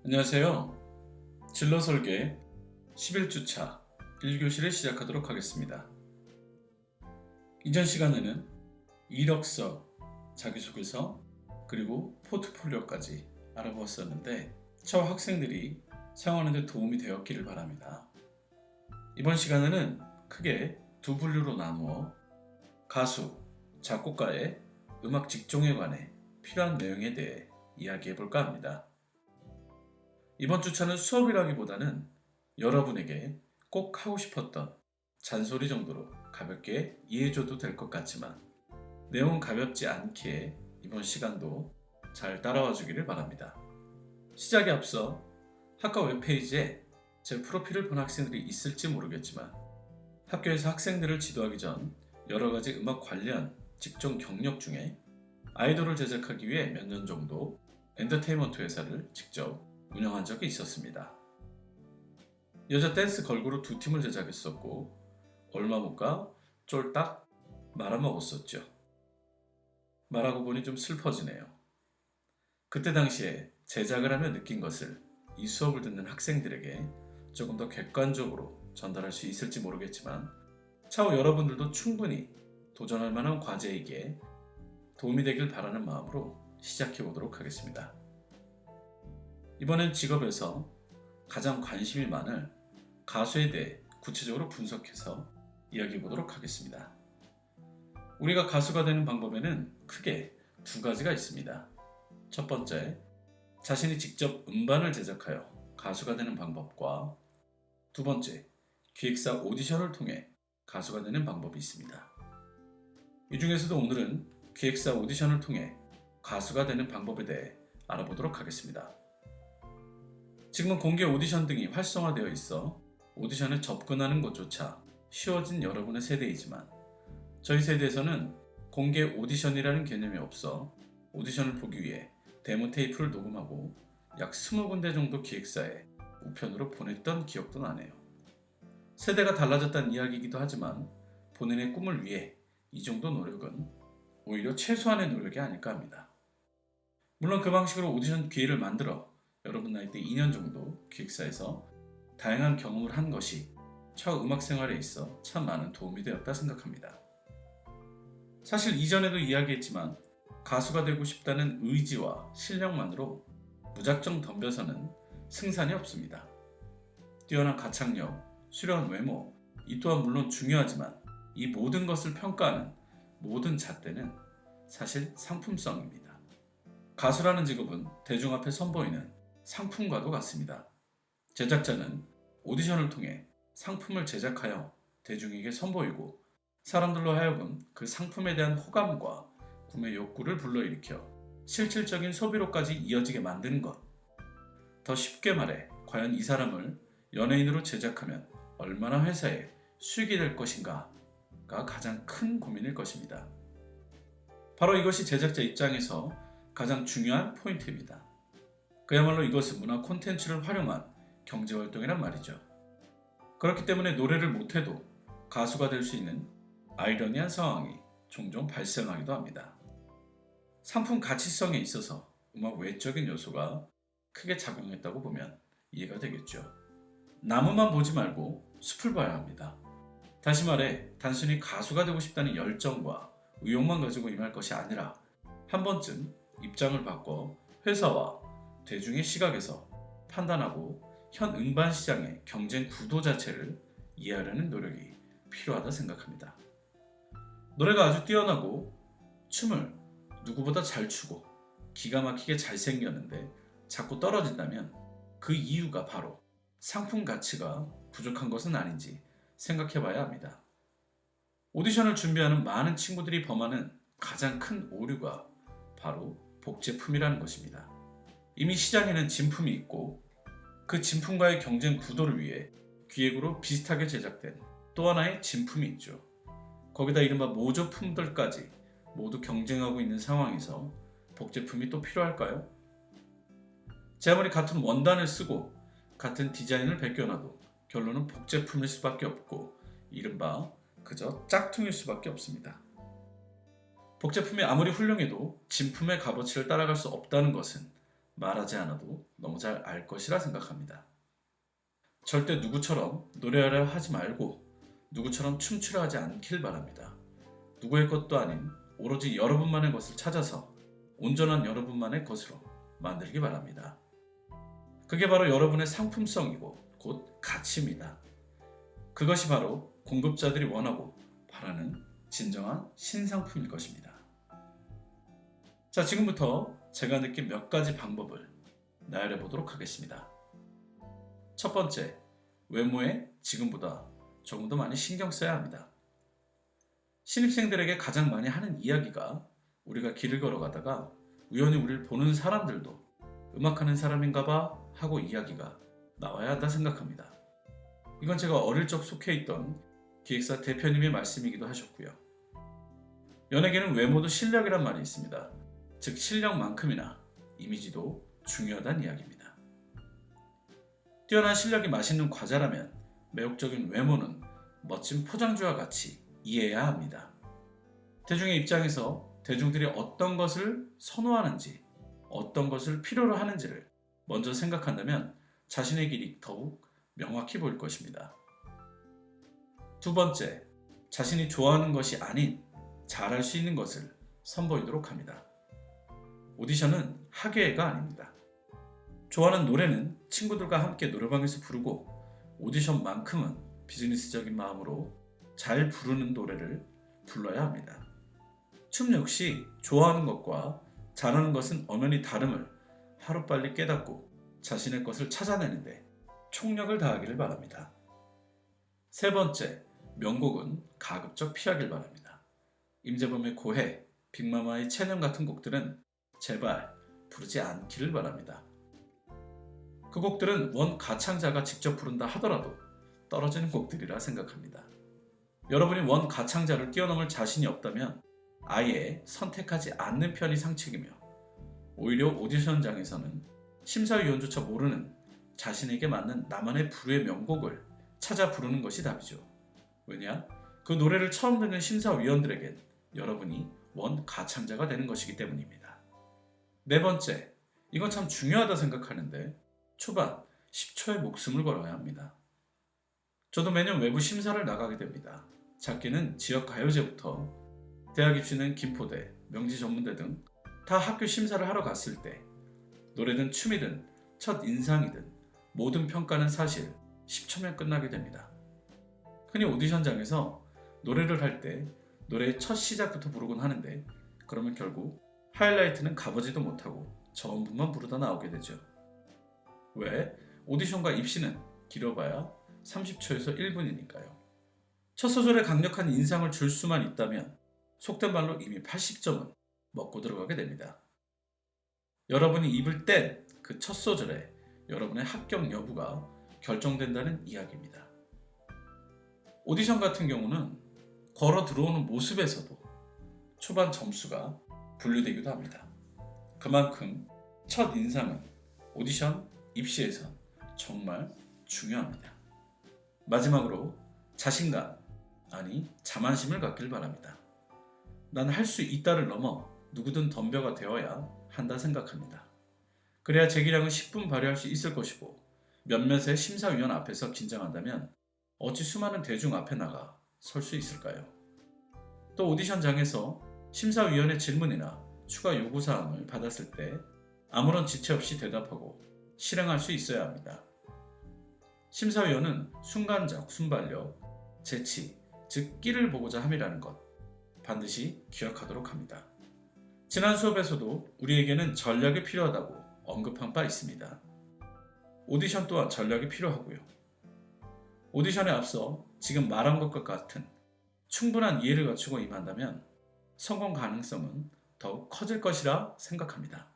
안녕하세요. 진로설계 11주차 1교시를 시작하도록 하겠습니다. 이전 시간에는 이력서, 자기소개서, 그리고 포트폴리오까지 알아보았었는데 차후 학생들이 사용하는 데 도움이 되었기를 바랍니다. 이번 시간에는 크게 두 분류로 나누어 가수, 작곡가의 음악 직종에 관해 필요한 내용에 대해 이야기해 볼까 합니다. 이번 주차는 수업이라기보다는 여러분에게 꼭 하고 싶었던 잔소리 정도로 가볍게 이해해줘도 될 것 같지만 내용은 가볍지 않기에 이번 시간도 잘 따라와 주기를 바랍니다. 시작에 앞서 학과 웹페이지에 제 프로필을 본 학생들이 있을지 모르겠지만 학교에서 학생들을 지도하기 전 여러가지 음악 관련 직종 경력 중에 아이돌을 제작하기 위해 몇 년 정도 엔터테인먼트 회사를 직접 운영한 적이 있었습니다. 여자 댄스 걸그룹 두 팀을 제작했었고 얼마 못 가 쫄딱 말아먹었었죠. 말하고 보니 좀 슬퍼지네요. 그때 당시에 제작을 하며 느낀 것을 이 수업을 듣는 학생들에게 조금 더 객관적으로 전달할 수 있을지 모르겠지만 차후 여러분들도 충분히 도전할 만한 과제이기에 도움이 되길 바라는 마음으로 시작해 보도록 하겠습니다. 이번엔 직업에서 가장 관심이 많을 가수에 대해 구체적으로 분석해서 이야기해 보도록 하겠습니다. 우리가 가수가 되는 방법에는 크게 두 가지가 있습니다. 첫 번째, 자신이 직접 음반을 제작하여 가수가 되는 방법과 두 번째, 기획사 오디션을 통해 가수가 되는 방법이 있습니다. 이 중에서도 오늘은 기획사 오디션을 통해 가수가 되는 방법에 대해 알아보도록 하겠습니다. 지금은 공개 오디션 등이 활성화되어 있어 오디션에 접근하는 것조차 쉬워진 여러분의 세대이지만 저희 세대에서는 공개 오디션이라는 개념이 없어 오디션을 보기 위해 데모 테이프를 녹음하고 약 20군데 정도 기획사에 우편으로 보냈던 기억도 나네요. 세대가 달라졌다는 이야기이기도 하지만 본인의 꿈을 위해 이 정도 노력은 오히려 최소한의 노력이 아닐까 합니다. 물론 그 방식으로 오디션 기회를 만들어 여러분 나이 때 2년 정도 기획사에서 다양한 경험을 한 것이 차후 음악 생활에 있어 참 많은 도움이 되었다 생각합니다. 사실 이전에도 이야기했지만 가수가 되고 싶다는 의지와 실력만으로 무작정 덤벼서는 승산이 없습니다. 뛰어난 가창력, 수려한 외모, 이 또한 물론 중요하지만 이 모든 것을 평가하는 모든 잣대는 사실 상품성입니다. 가수라는 직업은 대중 앞에 선보이는 상품과도 같습니다. 제작자는 오디션을 통해 상품을 제작하여 대중에게 선보이고 사람들로 하여금 그 상품에 대한 호감과 구매 욕구를 불러일으켜 실질적인 소비로까지 이어지게 만드는 것. 더 쉽게 말해 과연 이 사람을 연예인으로 제작하면 얼마나 회사에 수익이 될 것인가가 가장 큰 고민일 것입니다. 바로 이것이 제작자 입장에서 가장 중요한 포인트입니다. 그야말로 이것은 문화 콘텐츠를 활용한 경제활동이란 말이죠. 그렇기 때문에 노래를 못해도 가수가 될 수 있는 아이러니한 상황이 종종 발생하기도 합니다. 상품 가치성에 있어서 음악 외적인 요소가 크게 작용했다고 보면 이해가 되겠죠. 나무만 보지 말고 숲을 봐야 합니다. 다시 말해 단순히 가수가 되고 싶다는 열정과 의욕만 가지고 임할 것이 아니라 한 번쯤 입장을 바꿔 회사와 대중의 시각에서 판단하고 현 음반 시장의 경쟁 구도 자체를 이해하려는 노력이 필요하다 생각합니다. 노래가 아주 뛰어나고 춤을 누구보다 잘 추고 기가 막히게 잘생겼는데 자꾸 떨어진다면 그 이유가 바로 상품 가치가 부족한 것은 아닌지 생각해 봐야 합니다. 오디션을 준비하는 많은 친구들이 범하는 가장 큰 오류가 바로 복제품이라는 것입니다. 이미 시장에는 진품이 있고 그 진품과의 경쟁 구도를 위해 기획으로 비슷하게 제작된 또 하나의 진품이 있죠. 거기다 이른바 모조품들까지 모두 경쟁하고 있는 상황에서 복제품이 또 필요할까요? 제 아무리 같은 원단을 쓰고 같은 디자인을 베껴놔도 결론은 복제품일 수밖에 없고 이른바 그저 짝퉁일 수밖에 없습니다. 복제품이 아무리 훌륭해도 진품의 값어치를 따라갈 수 없다는 것은 말하지 않아도 너무 잘 알 것이라 생각합니다. 절대 누구처럼 노래하려 하지 말고 누구처럼 춤추려 하지 않길 바랍니다. 누구의 것도 아닌 오로지 여러분만의 것을 찾아서 온전한 여러분만의 것으로 만들기 바랍니다. 그게 바로 여러분의 상품성이고 곧 가치입니다. 그것이 바로 공급자들이 원하고 바라는 진정한 신상품일 것입니다. 자, 지금부터 제가 느낀 몇 가지 방법을 나열해 보도록 하겠습니다. 첫 번째, 외모에 지금보다 조금 더 많이 신경 써야 합니다. 신입생들에게 가장 많이 하는 이야기가 우리가 길을 걸어가다가 우연히 우리를 보는 사람들도 음악하는 사람인가 봐 하고 이야기가 나와야 한다 생각합니다. 이건 제가 어릴 적 속해 있던 기획사 대표님의 말씀이기도 하셨고요. 연예계는 외모도 실력이란 말이 있습니다. 즉 실력만큼이나 이미지도 중요하다는 이야기입니다. 뛰어난 실력이 맛있는 과자라면 매혹적인 외모는 멋진 포장지와 같이 이해해야 합니다. 대중의 입장에서 대중들이 어떤 것을 선호하는지, 어떤 것을 필요로 하는지를 먼저 생각한다면 자신의 길이 더욱 명확히 보일 것입니다. 두 번째, 자신이 좋아하는 것이 아닌 잘할 수 있는 것을 선보이도록 합니다. 오디션은 학예가 아닙니다. 좋아하는 노래는 친구들과 함께 노래방에서 부르고 오디션만큼은 비즈니스적인 마음으로 잘 부르는 노래를 불러야 합니다. 춤 역시 좋아하는 것과 잘하는 것은 엄연히 다름을 하루빨리 깨닫고 자신의 것을 찾아내는데 총력을 다하기를 바랍니다. 세 번째, 명곡은 가급적 피하길 바랍니다. 임재범의 고해, 빅마마의 체념 같은 곡들은 제발 부르지 않기를 바랍니다. 그 곡들은 원 가창자가 직접 부른다 하더라도 떨어지는 곡들이라 생각합니다. 여러분이 원 가창자를 뛰어넘을 자신이 없다면 아예 선택하지 않는 편이 상책이며 오히려 오디션장에서는 심사위원조차 모르는 자신에게 맞는 나만의 부르의 명곡을 찾아 부르는 것이 답이죠. 왜냐? 그 노래를 처음 듣는 심사위원들에겐 여러분이 원 가창자가 되는 것이기 때문입니다. 네 번째, 이건 참 중요하다 생각하는데 초반 10초의 목숨을 걸어야 합니다. 저도 매년 외부 심사를 나가게 됩니다. 작게는 지역가요제부터 대학 입시는 김포대, 명지전문대 등 다 학교 심사를 하러 갔을 때 노래든 춤이든 첫 인상이든 모든 평가는 사실 10초면 끝나게 됩니다. 흔히 오디션장에서 노래를 할 때 노래의 첫 시작부터 부르곤 하는데 그러면 결국 하이라이트는 가보지도 못하고 전부만 부르다 나오게 되죠. 왜? 오디션과 입시는 길어봐야 30초에서 1분이니까요. 첫 소절에 강력한 인상을 줄 수만 있다면 속된 말로 이미 80점은 먹고 들어가게 됩니다. 여러분이 입을 뗀 그 첫 소절에 여러분의 합격 여부가 결정된다는 이야기입니다. 오디션 같은 경우는 걸어 들어오는 모습에서도 초반 점수가 분류되기도 합니다. 그만큼 첫 인상은 오디션, 입시에선 정말 중요합니다. 마지막으로 자신감, 아니 자만심을 갖길 바랍니다. 난 할 수 있다를 넘어 누구든 덤벼가 되어야 한다 생각합니다. 그래야 제 기량은 10분 발휘할 수 있을 것이고 몇몇의 심사위원 앞에서 긴장한다면 어찌 수많은 대중 앞에 나가 설 수 있을까요? 또 오디션장에서 심사위원의 질문이나 추가 요구사항을 받았을 때 아무런 지체 없이 대답하고 실행할 수 있어야 합니다. 심사위원은 순간적 순발력, 재치, 즉 끼를 보고자 함이라는 것 반드시 기억하도록 합니다. 지난 수업에서도 우리에게는 전략이 필요하다고 언급한 바 있습니다. 오디션 또한 전략이 필요하고요. 오디션에 앞서 지금 말한 것과 같은 충분한 이해를 갖추고 임한다면 성공 가능성은 더욱 커질 것이라 생각합니다.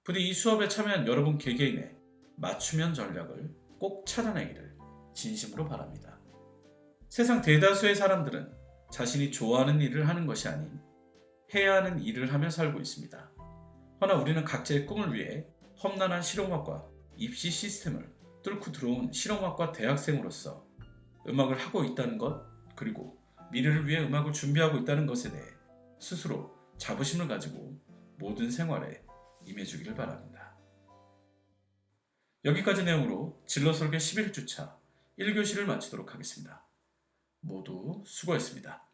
부디 이 수업에 참여한 여러분 개개인의 맞춤형 전략을 꼭 찾아내기를 진심으로 바랍니다. 세상 대다수의 사람들은 자신이 좋아하는 일을 하는 것이 아닌 해야 하는 일을 하며 살고 있습니다. 허나 우리는 각자의 꿈을 위해 험난한 실용학과 입시 시스템을 뚫고 들어온 실용학과 대학생으로서 음악을 하고 있다는 것, 그리고 미래를 위해 음악을 준비하고 있다는 것에 대해 스스로 자부심을 가지고 모든 생활에 임해주기를 바랍니다. 여기까지 내용으로 진로 설계 11주차 1교시를 마치도록 하겠습니다. 모두 수고했습니다.